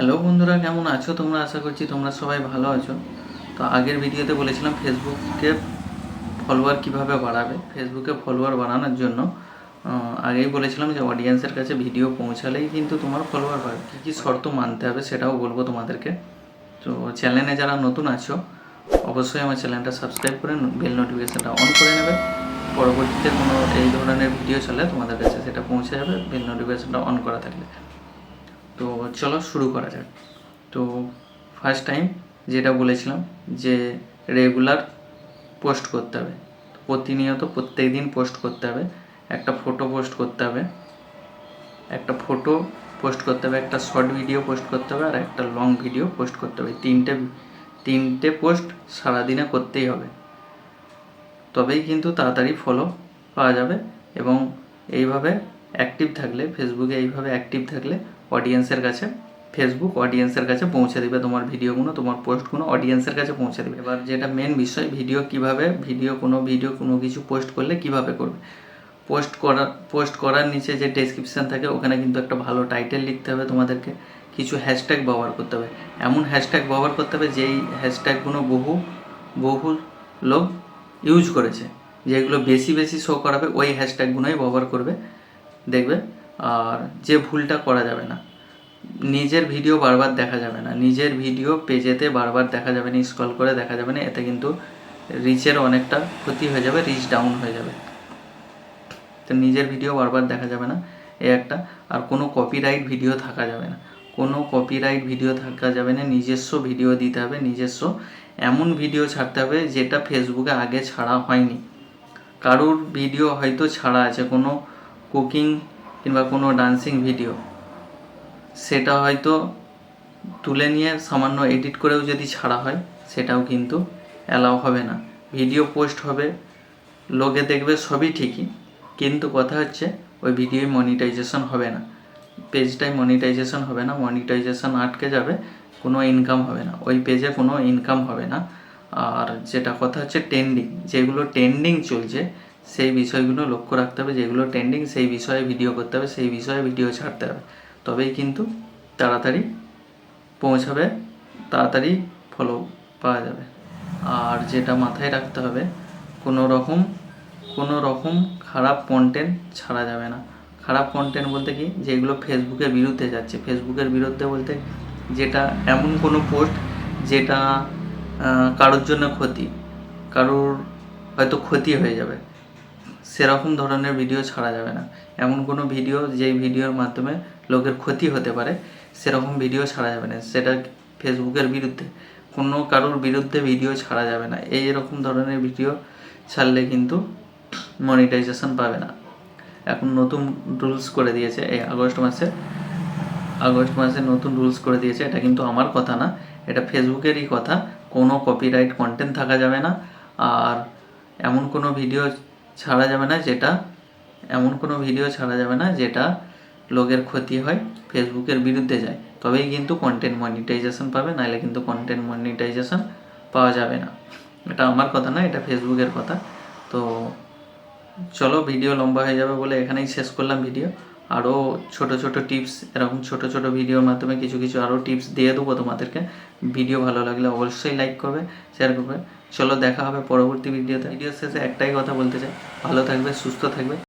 Hello বন্ধুরা, কেমন আছো তোমরা? আশা করছি তোমরা সবাই ভালো আছো। তো আগের ভিডিওতে বলেছিলাম ফেসবুকে ফলোয়ার কিভাবে বাড়াবে। ফেসবুকে ফলোয়ার বাড়ানোর জন্য আগেই বলেছিলাম যে অডিয়েন্সের কাছে ভিডিও পৌঁছালেই কিন্তু তোমার ফলোয়ার বাড়বে। কী কী শর্ত মানতে হবে সেটাও বলবো তোমাদেরকে। তো চ্যানেলে যারা নতুন আছো অবশ্যই আমার চ্যানেলটা সাবস্ক্রাইব করে বেল নোটিফিকেশানটা অন করে নেবে। পরবর্তীতে কোনো এই ধরনের ভিডিও চলে তোমাদের কাছে সেটা পৌঁছে যাবে বেল নোটিফিকেশানটা অন করা থাকলে। তো চলো শুরু করা যাক। তো ফার্স্ট টাইম যেটা বলেছিলাম যে রেগুলার পোস্ট করতে হবে, প্রতিনিয়ত প্রত্যেক দিন পোস্ট করতে হবে। একটা ফটো পোস্ট করতে হবে, একটা শর্ট ভিডিও পোস্ট করতে হবে, আর একটা লং ভিডিও পোস্ট করতে হবে। তিনটে পোস্ট সারাদিনে করতেই হবে, তবেই কিন্তু তাড়াতাড়ি ফলো পাওয়া যাবে। এবং এইভাবে অ্যাক্টিভ থাকলে ফেসবুকে ফেসবুক অডিয়েন্সের কাছে পৌঁছে দেবে তোমার ভিডিওগুলো, তোমার পোস্টগুলো অডিয়েন্সের কাছে পৌঁছে দেবে। এবার যেটা মেন বিষয়, কোনো কিছু পোস্ট করলে কিভাবে করবে। পোস্ট করার নিচে যে ডেসক্রিপশান থাকে ওখানে কিন্তু একটা ভালো টাইটেল লিখতে হবে তোমাদেরকে। কিছু হ্যাশট্যাগ ব্যবহার করতে হবে, এমন হ্যাশট্যাগ ব্যবহার করতে হবে যেই হ্যাশট্যাগুলো বহু লোক ইউজ করেছে, যেগুলো বেশি শো করাবে ওই হ্যাশট্যাগুলোই ব্যবহার করবে, দেখবে। আর যে ভুলটা করা যাবে না, নিজের ভিডিও বারবার দেখা যাবে না, নিজের ভিডিও পেজেতে বারবার দেখা যাবে না, স্ক্রল করে দেখা যাবে না। এতে কিন্তু রিচের অনেকটা ক্ষতি হয়ে যাবে, রিচ ডাউন হয়ে যাবে। তো নিজের ভিডিও বারবার দেখা যাবে না, একটা। আর কোনো কপিরাইট ভিডিও থাকা যাবে না, নিজস্ব ভিডিও দিতে হবে, এমন ভিডিও ছাড়তে হবে যেটা ফেসবুকে আগে ছাড়া হয়নি। কারোর ভিডিও হয়তো ছাড়া আছে, কোনো কুকিং কিংবা কোনো ডান্সিং ভিডিও, সেটা হয়তো তুলে নিয়ে সামান্য এডিট করেও যদি ছাড়া হয় সেটাও কিন্তু অ্যালাউ হবে না। ভিডিও পোস্ট হবে, লোকে দেখবে, সবই ঠিকই, কিন্তু কথা হচ্ছে ওই ভিডিও মনিটাইজেশন হবে না, পেজটাই মনিটাইজেশন হবে না, মনিটাইজেশন আটকে যাবে, কোনো ইনকাম হবে না, ওই পেজে কোনো ইনকাম হবে না। আর যেটা কথা হচ্ছে যেগুলো ট্রেন্ডিং চলছে সেই বিষয়গুলো লক্ষ্য রাখতে হবে, যেগুলো ট্রেন্ডিং সেই বিষয়ে ভিডিও করতে হবে, সেই বিষয়ে ভিডিও ছাড়তে হবে, তবেই কিন্তু তাড়াতাড়ি পৌঁছাবে, তাড়াতাড়ি ফলো পাওয়া যাবে। আর যেটা মাথায় রাখতে হবে, কোনো রকম খারাপ কন্টেন্ট ছাড়া যাবে না। খারাপ কন্টেন্ট বলতে কি, যেগুলো ফেসবুকের বিরুদ্ধে যাচ্ছে, ফেসবুকের বিরুদ্ধে বলতে যেটা এমন কোনো পোস্ট যেটা কারোর জন্য কারোর হয়তো ক্ষতি হয়ে যাবে, সেরকম ধরনের ভিডিও ছাড়া যাবে না। এমন কোনো ভিডিও যেই ভিডিওর মাধ্যমে লোকের ক্ষতি হতে পারে সেরকম ভিডিও ছাড়া যাবে না, সেটা ফেসবুকের বিরুদ্ধে। কারোর বিরুদ্ধে ভিডিও ছাড়া যাবে না, এইরকম ধরনের ভিডিও ছাড়লে কিন্তু মনিটাইজেশন পাবে না। এখন নতুন রুলস করে দিয়েছে, এই আগস্ট মাসে নতুন রুলস করে দিয়েছে। এটা কিন্তু আমার কথা না, এটা ফেসবুকেরই কথা। কোনো কপিরাইট কন্টেন্ট থাকা যাবে না, আর এমন কোনো ভিডিও ছাড়া যাবে না যেটা লোকের ক্ষতি হয়, ফেসবুকের বিরুদ্ধে যায়, তবেই কিন্তু কন্টেন্ট মনিটাইজেশন পাবে, নাহলে কিন্তু কন্টেন্ট মনিটাইজেশন পাওয়া যাবে না। এটা আমার কথা না, এটা ফেসবুকের কথা। তো চলো, ভিডিও লম্বা হয়ে যাবে বলে এখানেই শেষ করলাম ভিডিও। আরও ছোট টিপস, এরকম ছোট ভিডিওর মাধ্যমে কিছু আরও টিপস দিয়ে দেবো তোমাদেরকে। ভিডিও ভালো লাগলে অবশ্যই লাইক করবে, শেয়ার করবে। চলো, দেখা হবে পরবর্তী ভিডিওতে। ভিডিও শেষে একটাই কথা বলতে চাই, ভালো থাকবে, সুস্থ থাকবে।